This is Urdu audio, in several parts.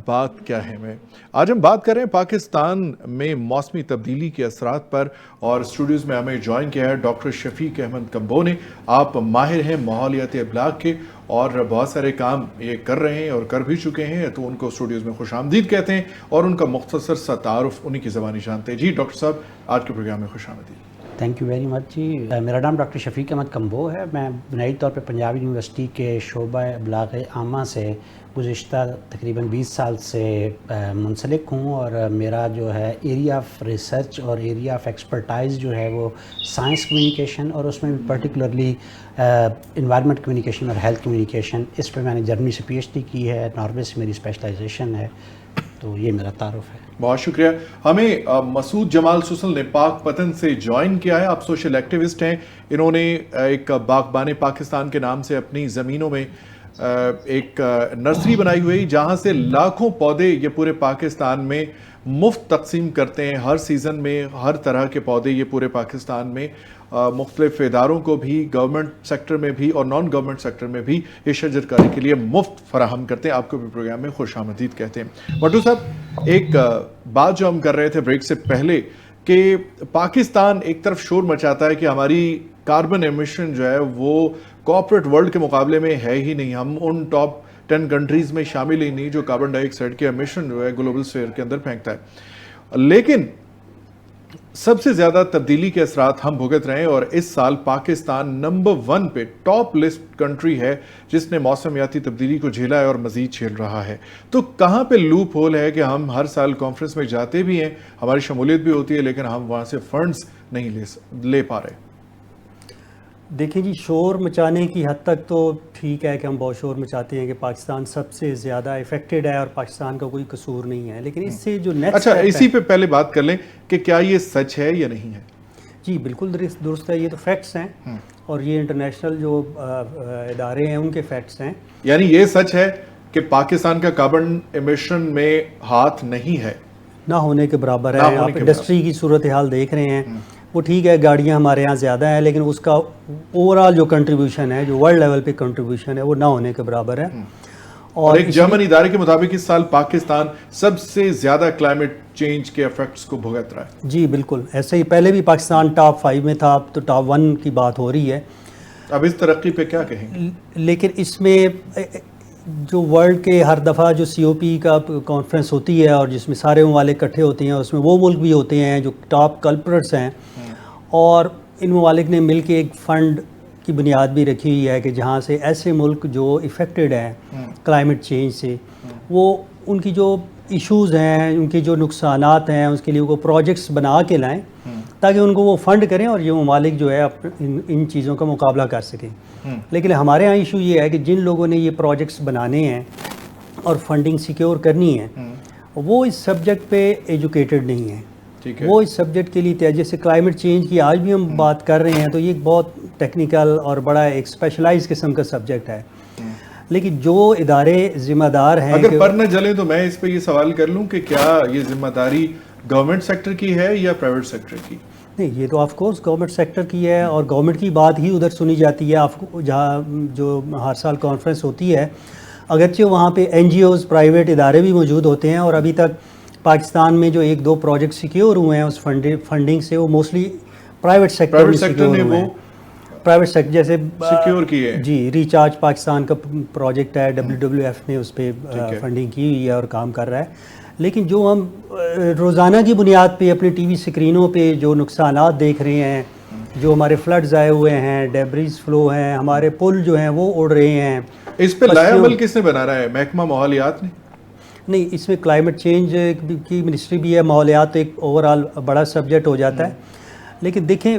بات کیا ہے میں آج ہم بات کر رہے ہیں پاکستان میں موسمی تبدیلی کے اثرات پر، اور اسٹوڈیوز میں ہمیں جوائن کیا ہے ڈاکٹر شفیق احمد کمبو نے۔ آپ ماہر ہیں ماحولیاتی ابلاغ کے اور بہت سارے کام یہ کر رہے ہیں اور کر بھی چکے ہیں، تو ان کو اسٹوڈیوز میں خوش آمدید کہتے ہیں اور ان کا مختصر سا تعارف انہی کی زبانی جانتے ہیں۔ جی ڈاکٹر صاحب، آج کے پروگرام میں خوش آمدید۔ تھینک یو ویری مچ جی۔ میرا نام ڈاکٹر شفیق احمد کمبو ہے۔ میں بنیادی طور پہ پنجاب یونیورسٹی کے شعبہ ابلاغ عامہ سے گزشتہ تقریباً 20 سال سے منسلک ہوں، اور میرا جو ہے ایریا آف ریسرچ اور ایریا آف ایکسپرٹائز جو ہے وہ سائنس کمیونیکیشن، اور اس میں بھی پرٹیکولرلی انوائرمنٹ کمیونیکیشن اور ہیلتھ کمیونیکیشن۔ اس پہ میں نے جرمنی سے پی ایچ ڈی کی ہے، ناروے سے میری اسپیشلائزیشن ہے، تو یہ میرا تعارف ہے۔ بہت شکریہ۔ ہمیں مسعود جمال سسل نے پاک پتن سے جوائن کیا ہے۔ آپ سوشل ایکٹیوسٹ ہیں۔ انہوں نے ایک باغبان پاکستان کے نام سے اپنی زمینوں میں ایک نرسری بنائی ہوئی، جہاں سے لاکھوں پودے یہ پورے پاکستان میں مفت تقسیم کرتے ہیں۔ ہر سیزن میں ہر طرح کے پودے یہ پورے پاکستان میں مختلف اداروں کو بھی، گورنمنٹ سیکٹر میں بھی اور نان گورنمنٹ سیکٹر میں بھی یہ شجر کاری کے لیے مفت فراہم کرتے ہیں۔ آپ کو بھی پروگرام میں خوش آمدید کہتے ہیں۔ بٹو صاحب، ایک بات جو ہم کر رہے تھے بریک سے پہلے کہ پاکستان ایک طرف شور مچاتا ہے کہ ہماری کاربن ایمیشن جو ہے وہ کارپوریٹ ورلڈ کے مقابلے میں ہے ہی نہیں، ہم ان ٹاپ 10 کنٹریز میں شامل ہی نہیں جو کاربن ڈائی آکسائڈ کے ایمیشن جو ہے گلوبل سفیر کے اندر پھینکتا ہے، لیکن سب سے زیادہ تبدیلی کے اثرات ہم بھگت رہے ہیں، اور اس سال پاکستان نمبر 1 پہ ٹاپ لسٹ کنٹری ہے جس نے موسمیاتی تبدیلی کو جھیلا ہے اور مزید جھیل رہا ہے۔ تو کہاں پہ لوپ ہول ہے کہ ہم ہر سال کانفرنس میں جاتے بھی ہیں، ہماری شمولیت بھی ہوتی ہے، لیکن ہم وہاں سے فنڈز نہیں لے پا رہے؟ دیکھیں جی، شور مچانے کی حد تک تو ٹھیک ہے کہ ہم بہت شور مچاتے ہیں کہ پاکستان سب سے زیادہ افیکٹڈ ہے اور پاکستان کا کوئی قصور نہیں ہے، لیکن اس سے جو نیکسٹ اچھا، اسی پہ پہلے بات کر لیں کہ کیا یہ سچ ہے یا نہیں ہے؟ جی بالکل درست ہے، یہ تو فیکٹس ہیں اور یہ انٹرنیشنل جو ادارے ہیں ان کے فیکٹس ہیں۔ یعنی یہ سچ ہے کہ پاکستان کا کاربن ایمیشن میں ہاتھ نہیں ہے، نہ ہونے کے برابر ہے۔ آپ انڈسٹری کی صورتحال دیکھ رہے ہیں، وہ ٹھیک ہے گاڑیاں ہمارے یہاں زیادہ ہیں، لیکن اس کا اوور آل جو کنٹریبیوشن ہے، جو ورلڈ لیول پہ کنٹریبیوشن ہے، وہ نہ ہونے کے برابر ہے۔ اور ایک جرمن ادارے کے مطابق اس سال پاکستان سب سے زیادہ کلائمیٹ چینج کے ایفیکٹس کو بھگت رہا ہے۔ جی بالکل ایسے ہی، پہلے بھی پاکستان ٹاپ 5 میں تھا، اب تو ٹاپ 1 کی بات ہو رہی ہے۔ اب اس ترقی پہ کیا کہیں گے؟ لیکن اس میں جو ورلڈ کے ہر دفعہ جو سی او پی کا کانفرنس ہوتی ہے اور جس میں سارے ممالک اکٹھے ہوتے ہیں، اس میں وہ ملک بھی ہوتے ہیں جو ٹاپ کلپریٹس ہیں، اور ان ممالک نے مل کے ایک فنڈ کی بنیاد بھی رکھی ہوئی ہے کہ جہاں سے ایسے ملک جو افیکٹڈ ہیں کلائمیٹ چینج سے، وہ ان کی جو ایشوز ہیں، ان کے جو نقصانات ہیں، اس کے لیے وہ پروجیکٹس بنا کے لائیں تاکہ ان کو وہ فنڈ کریں اور یہ ممالک جو ہے ان چیزوں کا مقابلہ کر سکیں۔ لیکن ہمارے ہاں ایشو یہ ہے کہ جن لوگوں نے یہ پروجیکٹس بنانے ہیں اور فنڈنگ سیکیور کرنی ہے، وہ اس سبجیکٹ پہ ایجوکیٹڈ نہیں ہیں، وہ اس سبجیکٹ کے لیے جیسے کلائمیٹ چینج کی آج بھی ہم بات کر رہے ہیں تو یہ ایک بہت ٹیکنیکل اور بڑا ایک اسپیشلائز قسم کا سبجیکٹ ہے، لیکن جو ادارے ذمہ دار ہیں، اگر پر نہ جلے تو میں اس پہ یہ سوال کر لوں کہ کیا یہ ذمہ داری گورنمنٹ سیکٹر کی ہے یا پرائیویٹ سیکٹر کی؟ نہیں، یہ تو آف کورس گورنمنٹ سیکٹر کی ہے، اور گورنمنٹ کی بات ہی ادھر سنی جاتی ہے۔ جہاں جو ہر سال کانفرنس ہوتی ہے، اگرچہ وہاں پہ این جی اوز، پرائیویٹ ادارے بھی موجود ہوتے ہیں، اور ابھی تک پاکستان میں جو 1-2 پروجیکٹ سیکیور ہوئے ہیں اس فنڈنگ سے، وہ موسٹلی پرائیویٹ سیکٹر میں سیکیور ہوئے ہیں۔ پرائیویٹ سیکٹر جیسے سیکیور کی ہے جی، ریچارج پاکستان کا پروجیکٹ ہے، WWF نے اس پہ فنڈنگ کی ہوئی ہے اور کام کر رہا ہے۔ لیکن جو ہم روزانہ کی بنیاد پہ اپنے ٹی وی اسکرینوں پہ جو نقصانات دیکھ رہے ہیں، جو ہمارے فلڈز آئے ہوئے ہیں، ڈیبریز فلو ہیں، ہمارے پل جو ہیں وہ اڑ رہے ہیں، اس پہ لائبل کس نے بنا رہا ہے؟ محکمہ ماحولیات نے؟ نہیں، اس میں کلائمیٹ چینج کی منسٹری بھی ہے، ماحولیات ایک اوور آل بڑا سبجیکٹ ہو جاتا ہے۔ لیکن دیکھیں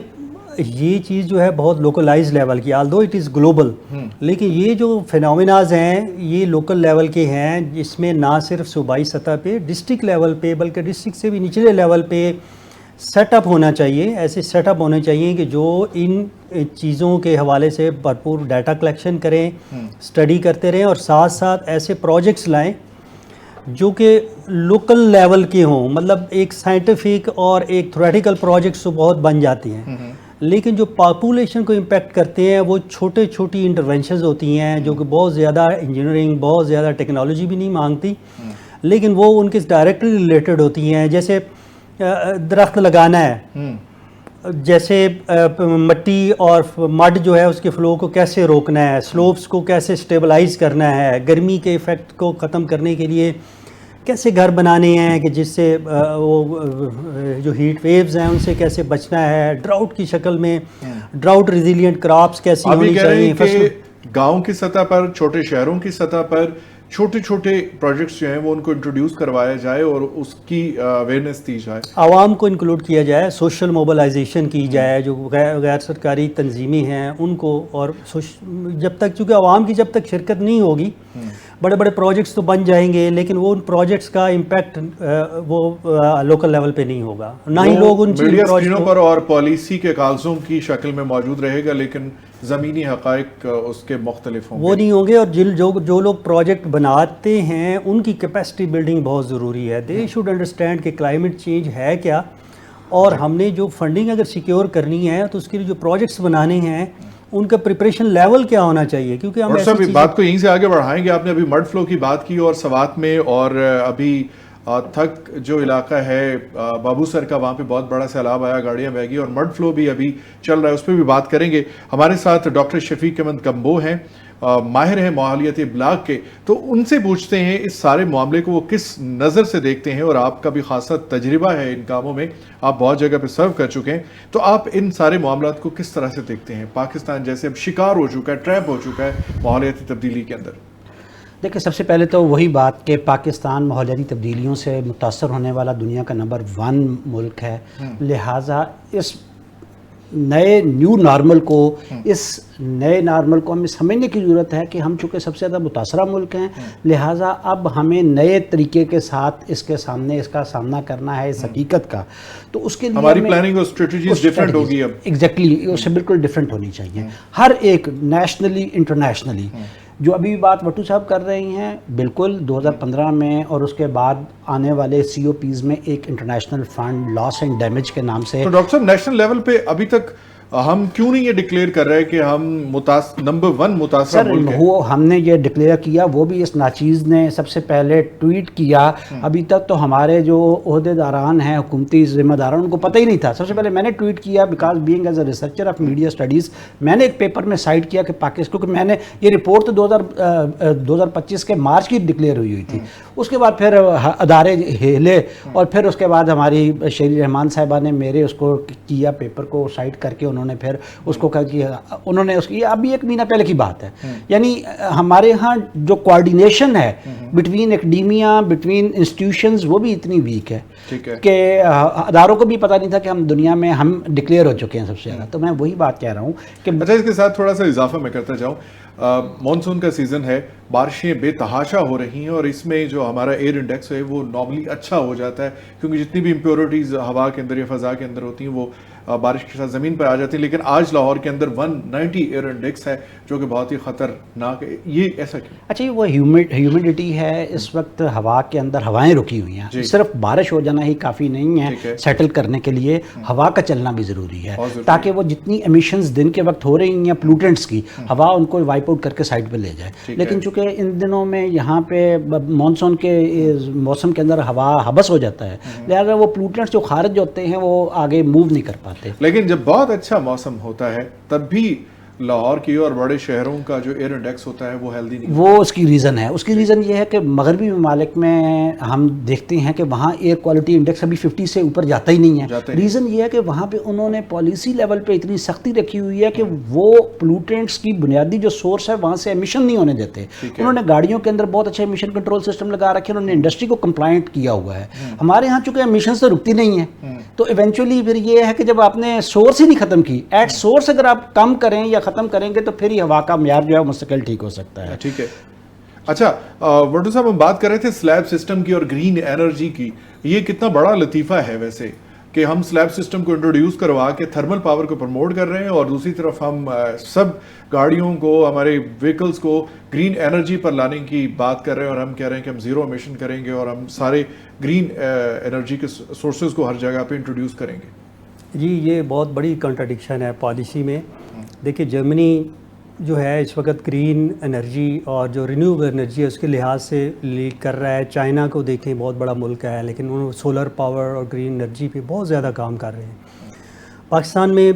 یہ چیز جو ہے بہت لوکلائز لیول کی، آلدو اٹ از گلوبل، لیکن یہ جو فینومیناز ہیں یہ لوکل لیول کے ہیں، جس میں نہ صرف صوبائی سطح پہ، ڈسٹرکٹ لیول پہ، بلکہ ڈسٹرکٹ سے بھی نچلے لیول پہ سیٹ اپ ہونا چاہیے، ایسے سیٹ اپ ہونے چاہیے کہ جو ان چیزوں کے حوالے سے بھرپور ڈیٹا کلیکشن کریں، اسٹڈی کرتے رہیں، اور ساتھ ساتھ ایسے پروجیکٹس لائیں جو کہ لوکل لیول کے ہوں، مطلب ایک سائنٹیفک اور ایک تھیوریٹیکل پروجیکٹس تو بہت بن جاتی ہیں، لیکن جو پاپولیشن کو امپیکٹ کرتے ہیں وہ چھوٹی انٹرونشنز ہوتی ہیں جو کہ بہت زیادہ انجینئرنگ، بہت زیادہ ٹیکنالوجی بھی نہیں مانگتی، لیکن وہ ان کے ڈائریکٹلی ریلیٹڈ ہوتی ہیں. جیسے درخت لگانا ہے, جیسے مٹی اور مڈ جو ہے اس کے فلو کو کیسے روکنا ہے, سلوپس کو کیسے سٹیبلائز کرنا ہے, گرمی کے ایفیکٹ کو ختم کرنے کے لیے کیسے گھر بنانے ہیں کہ جس سے وہ جو ہیٹ ویوز ہیں ان سے کیسے بچنا ہے, ڈراؤٹ کی شکل میں ڈراؤٹ ریزیلینٹ کراپس کیسی ہونی چاہیے. گاؤں کی سطح پر, چھوٹے شہروں کی سطح پر چھوٹے چھوٹے پروجیکٹس جو ہیں وہ ان کو انٹروڈیوس کروایا جائے اور اس کی اویئرنیس دی جائے, عوام کو انکلوڈ کیا جائے, سوشل موبلائزیشن کی جائے, جو غیر سرکاری تنظیمیں ہیں ان کو. اور جب تک چونکہ عوام کی جب تک شرکت نہیں ہوگی بڑے بڑے پروجیکٹس تو بن جائیں گے لیکن وہ ان پروجیکٹس کا امپیکٹ وہ لوکل لیول پہ نہیں ہوگا, نہ ہی لوگ ان میڈیا اسکرینوں پر اور پالیسی کے کاغذوں کی شکل میں موجود رہے گا لیکن زمینی حقائق اس کے مختلف ہوں گے, وہ نہیں ہوں گے. اور جو لوگ پروجیکٹ بناتے ہیں ان کی کیپیسٹی بلڈنگ بہت ضروری ہے. دے شوڈ انڈرسٹینڈ کہ کلائمیٹ چینج ہے کیا, اور ہم نے جو فنڈنگ اگر سیکیور کرنی ہے تو اس کے لیے جو پروجیکٹس بنانے ہیں ان کا پریپریشن لیول کیا ہونا چاہیے. کیونکہ ہم ایسی بات کو یہیں سے آگے بڑھائیں گے. آپ نے ابھی مڈ فلو کی بات کی اور سوات میں اور ابھی تھک جو علاقہ ہے بابو سر کا, وہاں پہ بہت بڑا سیلاب آیا, گاڑیاں بہہ گئی اور مڈ فلو بھی ابھی چل رہا ہے, اس پہ بھی بات کریں گے. ہمارے ساتھ ڈاکٹر شفیق احمد کمبو ہیں, ماہر ہیں ماحولیاتی ابلاغ کے, تو ان سے پوچھتے ہیں اس سارے معاملے کو وہ کس نظر سے دیکھتے ہیں, اور آپ کا بھی خاصا تجربہ ہے ان کاموں میں, آپ بہت جگہ پہ سرو کر چکے ہیں, تو آپ ان سارے معاملات کو کس طرح سے دیکھتے ہیں؟ پاکستان جیسے اب شکار ہو چکا ہے, ٹریپ ہو چکا ہے ماحولیاتی تبدیلی کے اندر. دیکھیں, سب سے پہلے تو وہی بات کہ پاکستان ماحولیاتی تبدیلیوں سے متاثر ہونے والا دنیا کا نمبر 1 ملک ہے, لہٰذا اس نیو نارمل کو, اس نئے نارمل کو ہمیں سمجھنے کی ضرورت ہے کہ ہم چونکہ سب سے زیادہ متاثرہ ملک ہیں, لہٰذا اب ہمیں نئے طریقے کے ساتھ اس کا سامنا کرنا ہے اس حقیقت کا. تو اس کے لیے ہماری پلاننگ اور اسٹریٹجیز ڈیفرنٹ ہوگی اب. ایگزیکٹلی, اس سے بالکل ڈیفرنٹ ہونی چاہیے ہر ایک, نیشنلی انٹرنیشنلی. جو ابھی بات وٹو صاحب کر رہے ہیں بالکل 2015 میں اور اس کے بعد آنے والے سی او پیز میں ایک international fund loss and damage کے نام سے. تو ڈاکٹر صاحب نیشنل لیول پہ ابھی تک ہم کیوں نہیں یہ ڈکلیئر کر رہے کہ ہم نمبر 1 متاثرہ ملک ہیں؟ وہ ہم نے یہ ڈکلیئر کیا, وہ بھی اس ناچیز نے سب سے پہلے ٹویٹ کیا. ابھی تک تو ہمارے جو عہدے داران ہیں, حکومتی ذمہ داران, ان کو پتہ ہی نہیں تھا. سب سے پہلے میں نے ٹویٹ کیا because being as a researcher of media studies, میں نے ایک پیپر میں سائٹ کیا کہ پاکستان, کیونکہ میں نے یہ رپورٹ تو 2025 کے مارچ کی ڈکلیئر ہوئی تھی. اس کے بعد پھر ادارے ہلے اور پھر اس کے بعد ہماری شیری رحمان صاحبہ نے میرے اس کو کیا, پیپر کو سائٹ کر کے انہوں نے پھر اس کو کہا کہ انہوں نے اس کی, ابھی 1 مہینہ پہلے کی بات ہے, یعنی ہمارے ہاں جو کوارڈینیشن ہے بٹوین ایکڈیمیا, بٹوین انسٹیٹیوشنز, وہ بھی اتنی ویک ہے کہ اداروں کو بھی پتہ نہیں تھا کہ ہم دنیا میں ہم ڈکلیئر ہو چکے ہیں سب سے زیادہ. تو میں وہی بات کہہ رہا ہوں کہ اچھا, اس کے ساتھ تھوڑا سا اضافہ میں کرتا جاؤں. مانسون کا سیزن ہے, بارشیں بے تحاشا ہو رہی ہیں اور اس میں جو ہمارا ایئر انڈیکس ہے وہ نارملی اچھا ہو جاتا ہے, کیونکہ جتنی بھی امپیورٹیز ہوا کے اندر یا فضا کے اندر ہوتی ہیں وہ بارش کے ساتھ زمین پر آ جاتی ہیں. لیکن آج لاہور کے اندر 190 ایئر انڈیکس ہے جو کہ بہت ہی خطرناک ہے. یہ ایسا کیوں؟ اچھا, یہ وہ ہیومیڈیٹی ہے اس وقت, ہوا کے اندر ہوائیں رکی ہوئی ہیں. صرف بارش ہو جانا ہی کافی نہیں ہے سیٹل کرنے کے لیے, ہوا کا چلنا بھی ضروری ہے تاکہ وہ جتنی ایمیشنز دن کے وقت ہو رہی ہیں پلوٹنٹس کی, ہوا ان کو وائپ آؤٹ کر کے سائڈ پہ لے جائے. لیکن چونکہ ان دنوں میں یہاں پہ مانسون کے موسم کے اندر ہوا حبس ہو جاتا ہے, لہٰذا وہ پلوٹنٹس جو خارج ہوتے ہیں وہ آگے موو نہیں کر پاتے. لیکن جب بہت اچھا موسم ہوتا ہے تب بھی لاہور کی اور بڑے شہروں کا جو ایئر انڈیکس ہوتا ہے وہ ہیلدی نہیں. وہ اس کی ریزن ہے. اس کی ریزن یہ ہے کہ مغربی ممالک میں ہم دیکھتے ہیں کہ وہاں ایئر کوالٹی انڈیکس ابھی 50 سے اوپر جاتا ہی نہیں ہے. ریزن یہ ہے کہ وہاں پہ انہوں نے پالیسی لیول پہ اتنی سختی رکھی ہوئی ہے کہ وہ پلوٹنٹس کی بنیادی جو سورس ہے وہاں سے ایمیشن نہیں ہونے دیتے. انہوں نے گاڑیوں کے اندر بہت اچھا ایمیشن کنٹرول سسٹم لگا رکھے, انہوں نے انڈسٹری کو کمپلائنٹ کیا ہوا ہے. ہمارے ہاں چونکہ ایمیشن تو رکتی نہیں ہے, تو ایونچولی پھر یہ ہے کہ جب آپ نے سورس ہی نہیں ختم کی, ایٹ سورس اگر آپ کم کریں یا ختم کریں گے تو پھر یہ ہوا کا معیار جو ہے مستقل ٹھیک ہو سکتا ہے. ٹھیک ہے. اچھا وٹو صاحب, ہم بات کر رہے تھے سلیب سسٹم کی اور گرین انرجی کی. یہ کتنا بڑا لطیفہ ہے ویسے کہ ہم سلیب سسٹم کو انٹروڈیوس کروا کے تھرمل پاور کو پروموٹ کر رہے ہیں, اور دوسری طرف ہم سب گاڑیوں کو, ہمارے وہیکلز کو گرین انرجی پر لانے کی بات کر رہے ہیں, اور ہم کہہ رہے ہیں کہ ہم زیرو امیشن کریں گے اور ہم سارے گرین انرجی کے سورسز کو ہر جگہ پہ انٹروڈیوس کریں گے. جی, یہ بہت بڑی کنٹراڈکشن ہے پالیسی میں. دیکھیے, جرمنی جو ہے اس وقت گرین انرجی اور جو رینیوبل انرجی ہے اس کے لحاظ سے لیڈ کر رہا ہے. چائنا کو دیکھیں بہت بڑا ملک ہے لیکن انہوں سولر پاور اور گرین انرجی پہ بہت زیادہ کام کر رہے ہیں. پاکستان میں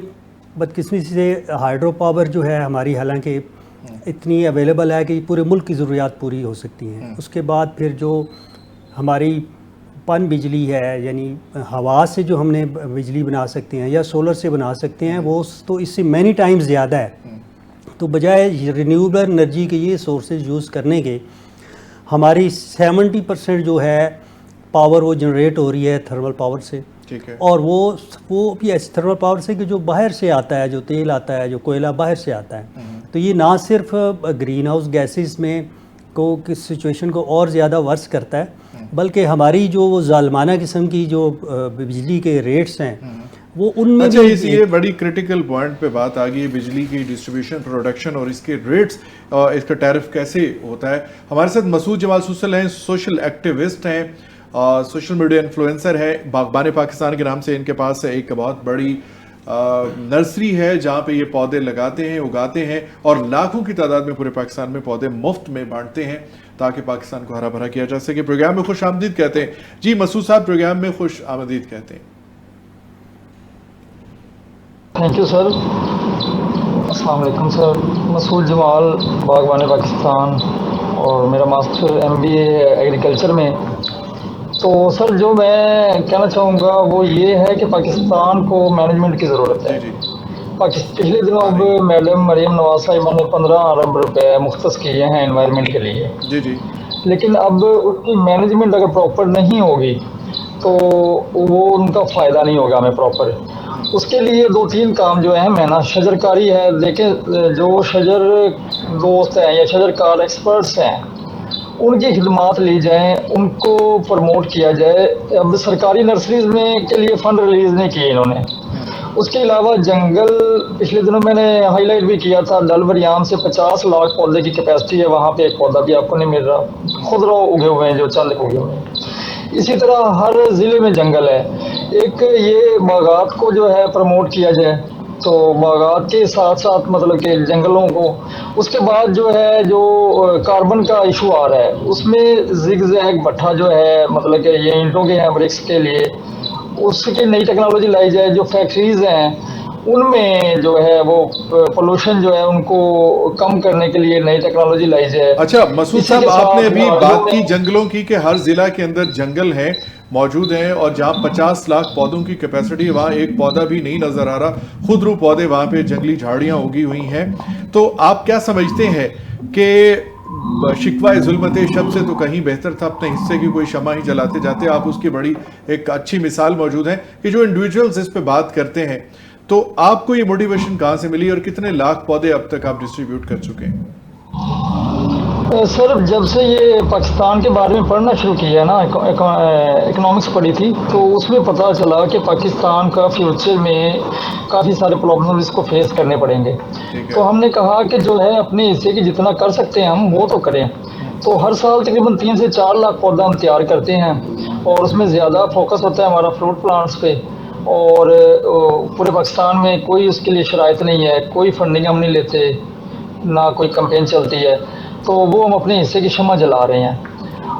بدقسمتی سے ہائیڈرو پاور جو ہے ہماری حالانکہ اتنی اویلیبل ہے کہ پورے ملک کی ضروریات پوری ہو سکتی ہیں. اس کے بعد پھر جو ہماری پن بجلی ہے یعنی ہوا سے جو ہم نے بجلی بنا سکتے ہیں یا سولر سے بنا سکتے ہیں وہ تو اس سے مینی ٹائمز زیادہ ہے. تو بجائے رینیوبل انرجی کے یہ سورسز یوز کرنے کے ہماری 70% جو ہے پاور وہ جنریٹ ہو رہی ہے تھرمل پاور سے. ٹھیک ہے. اور وہ بھی ایسے تھرمل پاور سے کہ جو باہر سے آتا ہے, جو تیل آتا ہے, جو کوئلہ باہر سے آتا ہے. تو یہ نہ صرف گرین ہاؤس گیسز میں کو کس سچویشن کو اور زیادہ ورس کرتا ہے بلکہ ہماری جو وہ ظالمانہ قسم کی جو بجلی کے ریٹس ہیں وہ ان میں اچھا یہ بڑی کرٹیکل پوائنٹ پہ بات آ گئی ہے, بجلی کی ڈسٹریبیوشن, پروڈکشن اور اس کے ریٹس, اس کا ٹیرف کیسے ہوتا ہے. ہمارے ساتھ مسعود جمال سوسل ہیں, سوشل ایکٹیوسٹ ہیں, سوشل میڈیا انفلوئنسر ہے. باغبان پاکستان کے نام سے ان کے پاس ایک بہت بڑی نرسری ہے جہاں پہ یہ پودے لگاتے ہیں, اگاتے ہیں اور لاکھوں کی تعداد میں پورے پاکستان میں پودے مفت میں بانٹتے ہیں تاکہ پاکستان کو ہرا بھرا کیا جا سکے. پروگرام میں خوش آمدید کہتے ہیں. جی مسعود صاحب پروگرام میں خوش آمدید کہتے ہیں. Thank you sir. السلام علیکم سر. مسعود جمال, باغبان پاکستان, اور میرا ماسٹر MBA ہے ایگریکلچر میں. تو سر جو میں کہنا چاہوں گا وہ یہ ہے کہ پاکستان کو مینجمنٹ کی ضرورت ہے. پچھلے دنوں اب میڈم مریم نواز صاحبہ نے 15 ارب روپے مختص کیے ہیں انوائرمنٹ کے لیے. لیکن اب اس کی مینجمنٹ اگر پراپر نہیں ہوگی تو وہ ان کا فائدہ نہیں ہوگا ہمیں پراپر. اس کے لیے 2-3 کام جو اہم ہے نا, شجر کاری ہے. دیکھیں جو شجر دوست ہیں یا شجر کار ایکسپرٹس ہیں ان کی خدمات لی جائیں, ان کو پروموٹ کیا جائے. اب سرکاری نرسریز میں کے لیے فنڈ ریلیز نہیں کیے انہوں نے. اس کے علاوہ جنگل پچھلے دنوں میں نے ہائی لائٹ بھی کیا تھا, ڈل وریام سے 50 لاکھ پودے کی کیپیسٹی ہے, وہاں پہ ایک پودا بھی آپ کو نہیں مل رہا. خود رو اگے ہوئے ہیں جو چند اگے ہوئے ہیں. اسی طرح ہر ضلع میں جنگل ہے. ایک یہ باغات کو جو ہے پروموٹ کیا جائے تو باغات کے ساتھ ساتھ مطلب کہ جنگلوں کو. اس کے بعد جو ہے جو کاربن کا ایشو آ رہا ہے اس میں زگ زیگ بٹھا جو ہے مطلب کہ یہ اینٹوں کے ہیں برکس کے لیے, اس کی نئی ٹیکنالوجی لائی جائے. جو فیکٹریز ہیں ان میں جو ہے وہ پولوشن جو ہے ان کو کم کرنے کے لیے نئی ٹیکنالوجی لائی جائے. اچھا مسعود صاحب آپ نے ابھی بات کی جنگلوں کی کہ ہر ضلع کے اندر جنگل ہیں موجود ہیں اور جہاں 50 لاکھ پودوں کی کیپیسٹی ہے وہاں ایک پودا بھی نہیں نظر آ رہا, خود رو پودے وہاں پہ جنگلی جھاڑیاں اگی ہوئی ہیں. تو آپ کیا سمجھتے ہیں کہ شکوہ ظلمت شب سے تو کہیں بہتر تھا, اپنے حصے کی کوئی شمع ہی جلاتے جاتے. آپ اس کی بڑی ایک اچھی مثال موجود ہے کہ جو انڈیویجولز اس پہ بات کرتے ہیں. تو آپ کو یہ موٹیویشن کہاں سے ملی اور کتنے لاکھ پودے اب تک آپ ڈسٹریبیوٹ کر چکے ہیں؟ سر جب سے یہ پاکستان کے بارے میں پڑھنا شروع کیا نا, اکنامکس پڑھی تھی, تو اس میں پتہ چلا کہ پاکستان کا فیوچر میں کافی سارے پرابلم اس کو فیس کرنے پڑیں گے. تو ہم نے کہا کہ جو ہے اپنے حصے کی جتنا کر سکتے ہیں ہم وہ تو کریں. تو ہر سال تقریباً 3 سے 4 لاکھ پودا ہم تیار کرتے ہیں اور اس میں زیادہ فوکس ہوتا ہے ہمارا فروٹ پلانٹس پہ. اور پورے پاکستان میں کوئی اس کے لیے شرائط نہیں ہے, کوئی فنڈنگ ہم نہیں لیتے, نہ کوئی کمپین چلتی ہے. تو وہ ہم اپنے حصے کی شمع جلا رہے ہیں.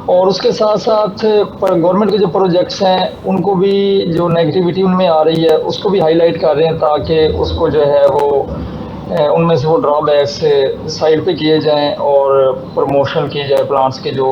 اور اس کے ساتھ ساتھ گورنمنٹ کے جو پروجیکٹس ہیں ان کو بھی جو نیگیٹیوٹی ان میں آ رہی ہے اس کو بھی ہائی لائٹ کر رہے ہیں تاکہ اس کو جو ہے وہ ان میں سے وہ ڈرا بیکس سائڈ پہ کیے جائیں اور پروموشن کی جائے پلانٹس کے جو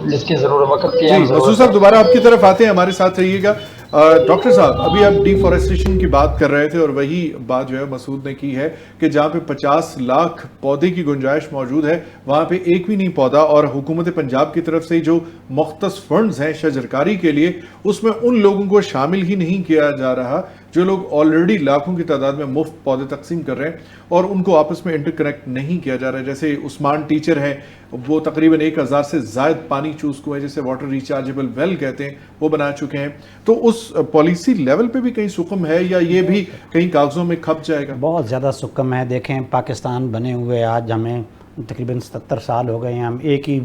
جس کی ضرورت وقت کی ہے. مسعود صاحب دوبارہ آپ کی طرف آتے ہیں, ہمارے ساتھ رہیے گا. ڈاکٹر صاحب ابھی آپ ڈیفارسٹیشن کی بات کر رہے تھے اور وہی بات جو ہے مسعود نے کی ہے کہ جہاں پہ 50 لاکھ پودے کی گنجائش موجود ہے وہاں پہ ایک بھی نہیں پودا. اور حکومت پنجاب کی طرف سے جو مختص فنڈز ہیں شجرکاری کے لیے اس میں ان لوگوں کو شامل ہی نہیں کیا جا رہا جو لوگ آلریڈی لاکھوں کی تعداد میں مفت پودے تقسیم کر رہے ہیں اور ان کو آپس میں انٹر کنیکٹ نہیں کیا جا رہا ہے. جیسے عثمان ٹیچر ہیں, وہ تقریباً 1000 سے زائد پانی چوز کنویں جسے واٹر ریچارجبل ویل کہتے ہیں وہ بنا چکے ہیں. تو اس پالیسی لیول پہ بھی کہیں سکم ہے یا یہ بھی کہیں کاغذوں میں کھپ جائے گا؟ بہت زیادہ سکم ہے. دیکھیں پاکستان بنے ہوئے آج ہمیں تقریباً 77 سال ہو گئے ہیں. ہم ایک ہی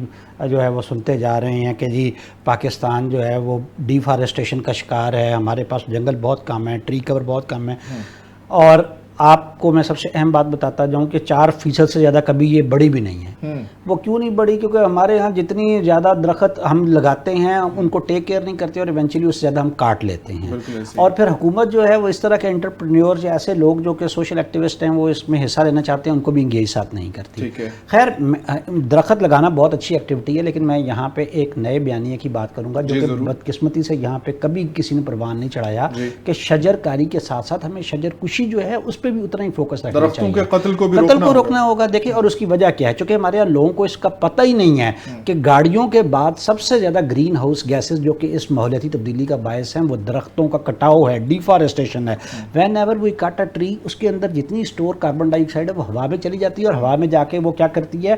جو ہے وہ سنتے جا رہے ہیں کہ جی پاکستان جو ہے وہ ڈیفارسٹیشن کا شکار ہے, ہمارے پاس جنگل بہت کم ہے, ٹری کور بہت کم ہے. اور آپ کو میں سب سے اہم بات بتاتا جاؤں کہ 4% سے زیادہ کبھی یہ بڑی بھی نہیں ہے. وہ کیوں نہیں بڑی؟ کیونکہ ہمارے ہاں جتنی زیادہ درخت ہم لگاتے ہیں ان کو ٹیک کیئر نہیں کرتے اور ایونچولی اس سے زیادہ ہم کاٹ لیتے ہیں. اور پھر حکومت جو ہے وہ اس طرح کے انٹرپرینیورز یا ایسے لوگ جو کہ سوشل ایکٹیوسٹ ہیں وہ اس میں حصہ لینا چاہتے ہیں ان کو بھی انگیج ساتھ نہیں کرتی. خیر درخت لگانا بہت اچھی ایکٹیویٹی ہے، لیکن میں یہاں پہ ایک نئے بیانیے کی بات کروں گا جو کہ بدقسمتی سے یہاں پہ کبھی کسی نے پروان نہیں چڑھایا کہ شجر کاری کے ساتھ ساتھ ہمیں شجر کشی جو ہے اس پہ بھی اتنا ہی فوکس رکھنا چاہیے. درختوں کے قتل کو بھی روکنا ہوگا. دیکھیں اور اس کی وجہ کیا ہے، چونکہ ہمارے یہاں لوگوں کو اس کا پتہ ہی نہیں ہے کہ گاڑیوں کے بعد سب سے زیادہ گرین ہاؤس گیسز جو کہ اس ماحولیاتی تبدیلی کا باعث ہیں وہ درختوں کا کٹاؤ ہے، ڈیفارسٹیشن ہے. Whenever we cut a tree اس کے اندر جتنی اسٹور کاربن ڈائی آکسائڈ ہے وہ ہوا میں چلی جاتی ہے اور ہوا میں جا کے وہ کیا کرتی ہے،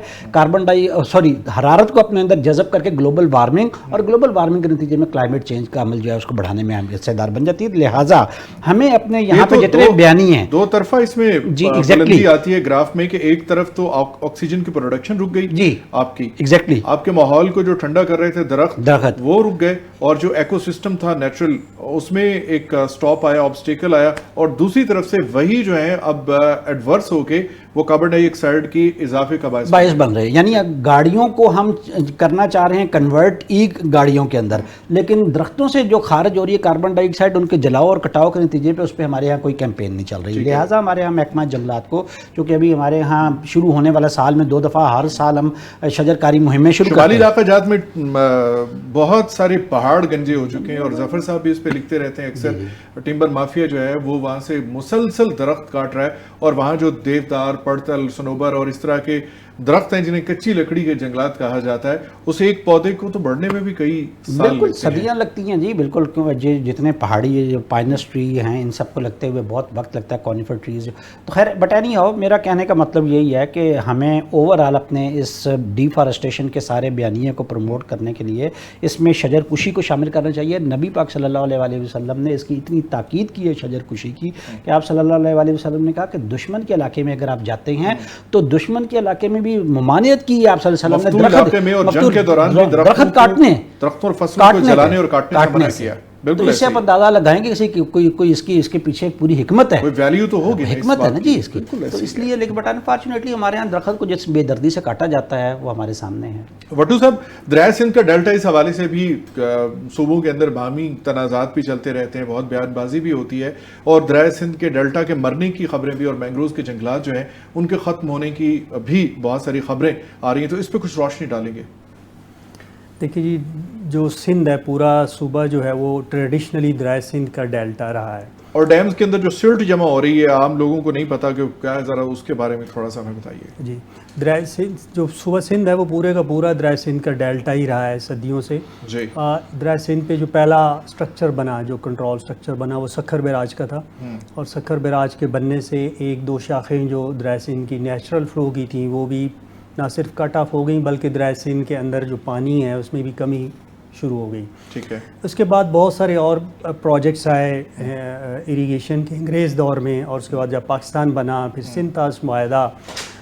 حرارت کو اپنے اندر جذب کر کے گلوبل وارمنگ، اور گلوبل وارمنگ کے نتیجے میں کلائمیٹ چینج کا عمل جو ہے اس کو بڑھانے میں حصہ دار بن جاتی ہے. لہٰذا ہمیں اپنے یہاں پہ جتنے بیانی ہیں دو طرفہ اس میں بلندی آتی ہے گراف میں کہ ایک طرف تو آکسیجن کی پروڈکشن رک گئی جی آپ کی، آپ کے ماحول کو جو ٹھنڈا کر رہے تھے درخت وہ رک گئے، اور جو ایکو سسٹم تھا نیچرل اس میں ایک سٹاپ آیا، آبسٹیکل آیا، اور دوسری طرف سے وہی جو ہے اب ایڈورس ہو کے وہ کاربن ڈائی آکسائڈ کی اضافے کا باعث بن رہے ہیں. یعنی گاڑیوں کو ہم کرنا چاہ رہے ہیں کنورٹ ای گاڑیوں کے اندر، لیکن درختوں سے جو خارج ہو رہی ہے کاربن ڈائی آکسائڈ ان کے جلاؤ اور کٹاؤ کے نتیجے پہ اس پہ ہمارے یہاں کوئی کیمپین نہیں چل رہی. لہٰذا ہمارے یہاں محکمہ جنگلات کو، کیونکہ ابھی ہمارے یہاں شروع ہونے والا سال میں 2 دفعہ ہر سال ہم شجر کاری مہمیں شروع کرتے ہیں. شمالی علاقہ جات میں بہت سارے پہاڑ گنجے ہو چکے ہیں، اور ظفر صاحب بھی اس پہ لکھتے رہتے ہیں اکثر. ٹمبر مافیا جو ہے وہ وہاں سے مسلسل درخت کاٹ رہا ہے، اور وہاں جو دیودار، پڑتل، سنوبر اور اس طرح کے درخت ہیں جنہیں کچی لکڑی کے جنگلات کہا جاتا ہے، اس ایک پودے کو تو بڑھنے میں بھی کئی سال صدیاں لگتی ہیں. جی بالکل، جتنے پہاڑی جو پائنس ٹری ہیں ان سب کو لگتے ہوئے بہت وقت لگتا ہے، کونیفر ٹریز. تو خیر بٹ اینی ہاؤ، میرا کہنے کا مطلب یہی ہے کہ ہمیں اوور آل اپنے اس ڈیفارسٹیشن کے سارے بیانیے کو پروموٹ کرنے کے لیے اس میں شجر کشی کو شامل کرنا چاہیے. نبی پاک صلی اللہ علیہ وسلم نے اس کی اتنی تاکید کی ہے شجر کشی کی کہ آپ صلی اللہ علیہ وسلم نے کہا کہ دشمن کے علاقے میں اگر آپ جاتے ہیں تو دشمن کے علاقے میں بھی ممانعت کی ہے آپ صلی اللہ علیہ وسلم نے درخت کاٹنے، درختوں اور فصلوں کو جلانے اور کاٹنے سے منع کیا. تو اس سے آپ اندازہ لگائیں گے کوئی اس کے پیچھے پوری حکمت ہے، ویلیو تو ہوگی، حکمت ہے نا جی اس کی. تو اس لیے لیکن بٹ انفارچونیٹلی ہمارے یہاں درخت کو جس بے دردی سے کاٹا جاتا ہے وہ ہمارے سامنے ہے. وٹو صاحب، دریائے سندھ کا ڈیلٹا اس حوالے سے بھی صوبوں کے اندر باہمی تنازعات بھی چلتے رہتے ہیں، بہت بیان بازی بھی ہوتی ہے، اور دریائے سندھ کے ڈیلٹا کے مرنے کی خبریں بھی، اور مینگروز کے جنگلات جو ہیں ان کے ختم ہونے کی بھی بہت ساری خبریں آ رہی ہیں. تو اس پہ کچھ روشنی ڈالیں گے؟ دیکھیے جی، جو سندھ ہے پورا صوبہ جو ہے وہ ٹریڈیشنلی دریائے سندھ کا ڈیلٹا رہا ہے، اور ڈیمز کے اندر جو سلٹ جمع ہو رہی ہے عام لوگوں کو نہیں پتا کہ کیا ہے، ذرا اس کے بارے میں تھوڑا سا ہمیں بتائیے. جی، دریائے سندھ جو صوبہ سندھ ہے وہ پورے کا پورا دریائے سندھ کا ڈیلٹا ہی رہا ہے صدیوں سے. جی، دریائے سندھ پہ جو پہلا سٹرکچر بنا، جو کنٹرول سٹرکچر بنا، وہ سکھر بیراج کا تھا، اور سکھر بیراج کے بننے سے 1-2 شاخیں جو دریائے سندھ کی نیچرل فلو کی تھیں وہ بھی نہ صرف کٹ آف ہو گئیں بلکہ دریائے سندھ کے اندر جو پانی ہے اس میں بھی کمی شروع ہو گئی. ٹھیک ہے. اس کے بعد بہت سارے اور پروجیکٹس آئے اریگیشن کے انگریز دور میں، اور اس کے بعد جب پاکستان بنا، پھر سندھ تاز معاہدہ،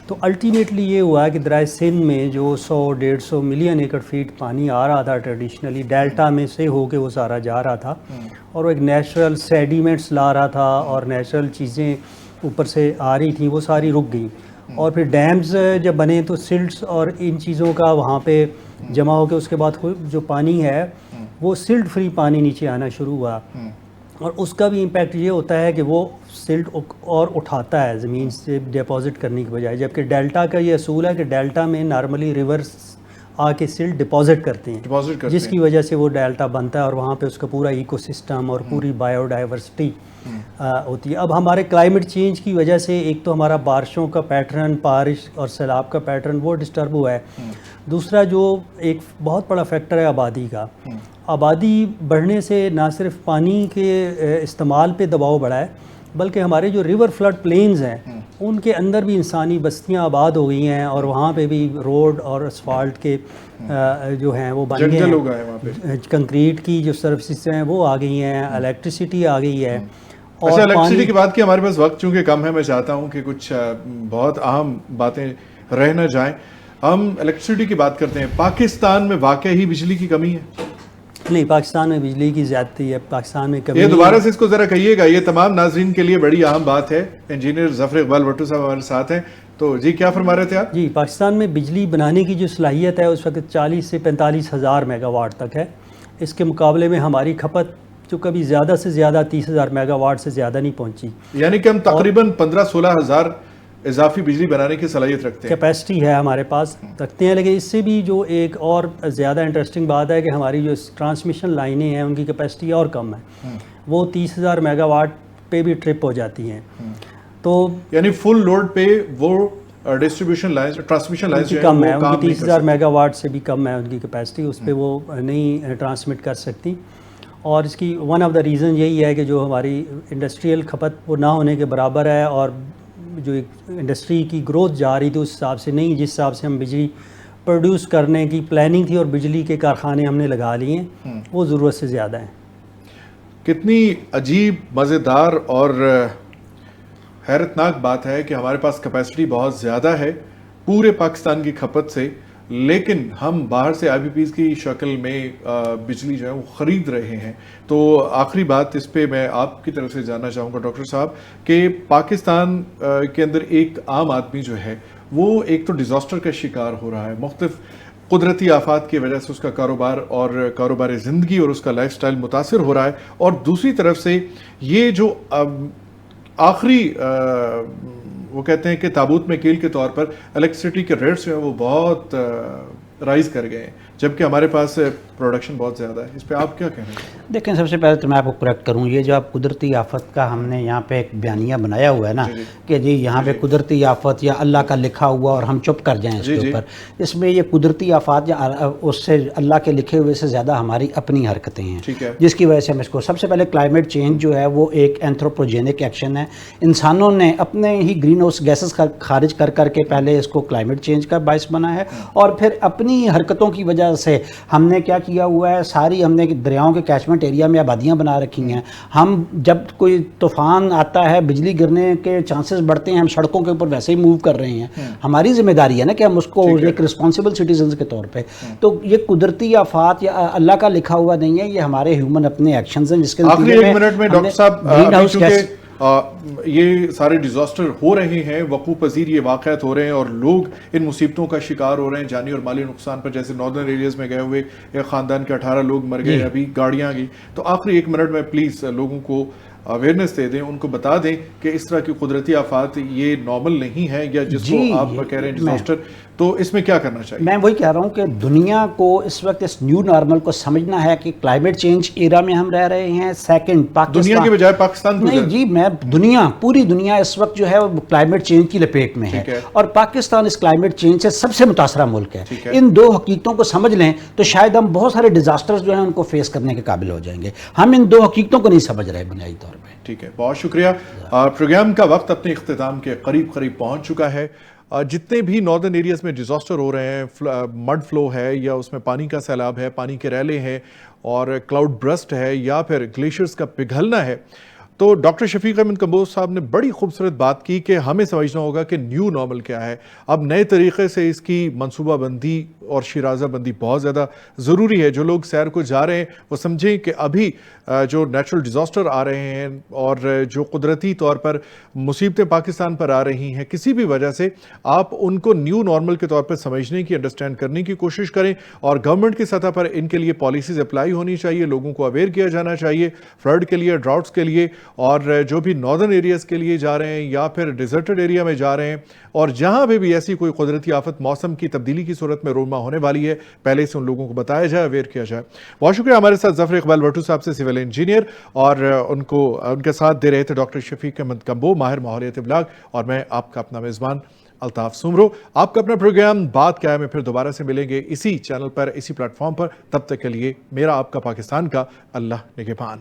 تو الٹیمیٹلی یہ ہوا کہ دریائے سندھ میں جو 100-150 ملین ایکڑ فیٹ پانی آ رہا تھا ٹریڈیشنلی ڈیلٹا میں سے ہو کے وہ سارا جا رہا تھا، اور وہ ایک نیچرل سیڈیمنٹس لا رہا تھا اور نیچرل چیزیں اوپر سے آ رہی تھیں، وہ ساری رک گئیں. اور پھر ڈیمز جب بنے تو سلٹس اور ان چیزوں کا وہاں پہ جمع ہو کے اس کے بعد جو پانی ہے وہ سلٹ فری پانی نیچے آنا شروع ہوا، اور اس کا بھی امپیکٹ یہ ہوتا ہے کہ وہ سلٹ اور اٹھاتا ہے زمین سے ڈپازٹ کرنے کی بجائے. جبکہ ڈیلٹا کا یہ اصول ہے کہ ڈیلٹا میں نارملی ریورس آ کے سلٹ ڈپازٹ کرتے ہیں، جس کی وجہ سے وہ ڈیلٹا بنتا ہے اور وہاں پہ اس کا پورا ایکو سسٹم اور پوری بایو ڈائیورسٹی ہوتی ہے. اب ہمارے کلائمیٹ چینج کی وجہ سے ایک تو ہمارا بارشوں کا پیٹرن، بارش اور سیلاب کا پیٹرن وہ ڈسٹرب ہوا ہے. دوسرا جو ایک بہت بڑا فیکٹر ہے آبادی کا. آبادی بڑھنے سے نہ صرف پانی کے استعمال پہ دباؤ بڑھا ہے بلکہ ہمارے جو ریور فلڈ پلینز ہیں ان کے اندر بھی انسانی بستیاں آباد ہو گئی ہیں، اور وہاں پہ بھی روڈ اور اسفالٹ کے جو ہیں وہ بن گئے ہیں، کنکریٹ کی جو سروسز ہیں وہ آ گئی ہیں، الیکٹریسٹی آ گئی ہے. اچھا، الیکٹریسٹی کی بات کی، ہمارے پاس وقت چونکہ کم ہے، میں چاہتا ہوں کہ کچھ بہت اہم باتیں رہ نہ جائیں. ہم الیکٹریسٹی کی بات کرتے ہیں. پاکستان میں واقعی بجلی کی کمی ہے؟ نہیں، پاکستان میں بجلی کی زیادتی ہے، پاکستان میں کمی یہ دوبارہ سے اس کو ذرا کہیے گا، یہ تمام ناظرین کے لیے بڑی اہم بات ہے. انجینئر ظفر اقبال بھٹو صاحب ہمارے ساتھ ہیں. تو جی کیا فرما رہے تھے آپ؟ جی، پاکستان میں بجلی بنانے کی جو صلاحیت ہے اس وقت 40 سے 45 ہزار میگا واٹ تک ہے. اس کے مقابلے میں ہماری کھپت جو کبھی زیادہ سے زیادہ 30,000 میگا واٹ سے زیادہ نہیں پہنچی. یعنی کہ ہم تقریباً 15-16 ہزار اضافی بجلی بنانے کی صلاحیت رکھتے ہیں. کیپیسٹی ہے ہمارے پاس رکھتے ہیں، لیکن اس سے بھی جو ایک اور زیادہ انٹرسٹنگ بات ہے کہ ہماری جو ٹرانسمیشن لائنیں ہیں ان کی کیپیسٹی اور کم ہے، وہ 30,000 میگا واٹ پہ بھی ٹرپ ہو جاتی ہیں. تو یعنی فل لوڈ پہ وہ ڈسٹریبیوشن لائنز، ٹرانسمیشن لائنز جو کم ہے، ہیں وہ ان کام کی نہیں 30,000 میگا واٹ سے بھی کم ہے ان کی کیپیسٹی، اس پہ وہ نہیں ٹرانسمٹ کر سکتی. اور اس کی ون آف دا ریزن یہی ہے کہ جو ہماری انڈسٹریل کھپت وہ نہ ہونے کے برابر ہے، اور جو انڈسٹری کی گروتھ جا رہی تھی اس حساب سے نہیں، جس حساب سے ہم بجلی پروڈیوس کرنے کی پلاننگ تھی اور بجلی کے کارخانے ہم نے لگا لیے ہیں وہ ضرورت سے زیادہ ہیں. کتنی عجیب، مزیدار اور حیرتناک بات ہے کہ ہمارے پاس کیپیسٹی بہت زیادہ ہے پورے پاکستان کی کھپت سے، لیکن ہم باہر سے آئی پی پیز کی شکل میں بجلی جو ہے وہ خرید رہے ہیں. تو آخری بات اس پہ میں آپ کی طرف سے جاننا چاہوں گا ڈاکٹر صاحب کہ پاکستان کے اندر ایک عام آدمی جو ہے وہ ایک تو ڈیزاسٹر کا شکار ہو رہا ہے، مختلف قدرتی آفات کی وجہ سے اس کا کاروبار اور کاروبار زندگی اور اس کا لائف سٹائل متاثر ہو رہا ہے، اور دوسری طرف سے یہ جو آخری وہ کہتے ہیں کہ تابوت میں کیل کے طور پر الیکٹریسٹی کے ریٹس جو ہیں وہ بہت رائز کر گئے ہیں، جبکہ ہمارے پاس پروڈکشن بہت زیادہ ہے. اس پہ آپ کیا کہنا ہے؟ دیکھیں، سب سے پہلے تو میں آپ کو کریکٹ کروں، یہ جو آپ قدرتی آفت کا ہم نے یہاں پہ ایک بیانیہ بنایا ہوا ہے نا کہ جی یہاں پہ قدرتی آفت یا اللہ کا لکھا ہوا اور ہم چپ کر جائیں اس کے اوپر، اس میں یہ قدرتی آفات یا اس سے اللہ کے لکھے ہوئے سے زیادہ ہماری اپنی حرکتیں ہیں، جس کی وجہ سے ہم اس کو سب سے پہلے کلائمیٹ چینج جو ہے وہ ایک اینتھروپوجینک ایکشن ہے. انسانوں نے اپنے ہی گرین ہاؤس گیسز خارج کر کے پہلے اس کو کلائمیٹ چینج کا باعث بنا ہے، اور پھر اپنی حرکتوں کی وجہ سے ہم نے کیا کیا ہوا ہے، ساری ہم نے دریاؤں کے کیچمنٹ ایریا میں آبادیاں بنا رکھی ہیں. ہم جب کوئی طوفان آتا ہے بجلی گرنے کے چانسز بڑھتے ہیں، ہم سڑکوں کے اوپر ویسے ہی موو کر رہے ہیں. ہماری ذمہ داری ہے نا کہ ہم اس کو ایک رسپانسبل سٹیزنز کے طور پہ، تو یہ قدرتی آفات یا اللہ کا لکھا ہوا نہیں ہے، یہ ہمارے ہیومن اپنے ایکشنز ہیں جس کے آخری ایک منٹ میں ڈاکٹر صاحب یہ سارے ڈیزاسٹر ہو رہے ہیں، وقوع پذیر یہ واقعات ہو رہے ہیں اور لوگ ان مصیبتوں کا شکار ہو رہے ہیں، جانی اور مالی نقصان پر. جیسے ناردرن ایریاز میں گئے ہوئے ایک خاندان کے 18 لوگ مر گئے، ابھی گاڑیاں گئی. تو آخری ایک منٹ میں پلیز لوگوں کو اویئرنیس دے دیں، ان کو بتا دیں کہ اس طرح کی قدرتی آفات یہ نارمل نہیں ہے، یا جس کو آپ کہہ رہے ہیں ڈیزاسٹر، تو اس میں کیا کرنا چاہیے؟ میں وہی کہہ رہا ہوں کہ دنیا کو اس وقت اس نیو نارمل کو سمجھنا ہے کہ کلائمیٹ چینج ایرا میں ہم رہ رہے ہیں. سیکنڈ، پاکستان دنیا کے بجائے پاکستان کو نہیں جی، میں پوری دنیا اس وقت جو ہے وہ کلائمیٹ چینج کی لپیٹ میں ہے، اور پاکستان اس کلائمیٹ چینج سے سب سے متاثرہ ملک ہے. ان دو حقیقتوں کو سمجھ لیں تو شاید ہم بہت سارے ڈیزاسٹرز جو ہیں ان کو فیس کرنے کے قابل ہو جائیں گے. ہم ان دو حقیقتوں کو نہیں سمجھ رہے بنیادی طور پہ. ٹھیک ہے، بہت شکریہ. پروگرام کا وقت اپنے اختتام کے قریب پہنچ چکا ہے. جتنے بھی ناردرن ایریاز میں ڈیزاسٹر ہو رہے ہیں، مڈ فلو ہے یا اس میں پانی کا سیلاب ہے، پانی کے ریلے ہیں، اور کلاؤڈ برسٹ ہے، یا پھر گلیشیئرز کا پگھلنا ہے، تو ڈاکٹر شفیق احمد کمبوز صاحب نے بڑی خوبصورت بات کی کہ ہمیں سمجھنا ہوگا کہ نیو نارمل کیا ہے. اب نئے طریقے سے اس کی منصوبہ بندی اور شیرازہ بندی بہت زیادہ ضروری ہے. جو لوگ سیر کو جا رہے ہیں وہ سمجھیں کہ ابھی جو نیچرل ڈیزاسٹر آ رہے ہیں اور جو قدرتی طور پر مصیبتیں پاکستان پر آ رہی ہیں کسی بھی وجہ سے، آپ ان کو نیو نارمل کے طور پر سمجھنے کی، انڈرسٹینڈ کرنے کی کوشش کریں، اور گورنمنٹ کی سطح پر ان کے لیے پالیسیز اپلائی ہونی چاہیے، لوگوں کو اویئر کیا جانا چاہیے فلڈ کے لیے، ڈراؤٹس کے لیے، اور جو بھی ناردرن ایریاز کے لیے جا رہے ہیں یا پھر ڈیزرٹڈ ایریا میں جا رہے ہیں، اور جہاں بھی ایسی کوئی قدرتی آفت موسم کی تبدیلی کی صورت میں رونما ہونے والی ہے، پہلے سے ان لوگوں کو بتایا جائے، اویئر کیا جائے. بہت شکریہ. ہمارے ساتھ ظفر اقبال بھٹو صاحب سے سول انجینئر، اور ان کے ساتھ دے رہے تھے ڈاکٹر شفیق احمد کمبو، ماہر ماحولیات ابلاغ، اور میں آپ کا اپنا میزبان الطاف سومرو. آپ کا اپنا پروگرام بات کیا ہے میں پھر دوبارہ سے ملیں گے اسی چینل پر، اسی پلیٹ فارم پر. تب تک کے لیے میرا آپ کا پاکستان کا اللہ نگہبان.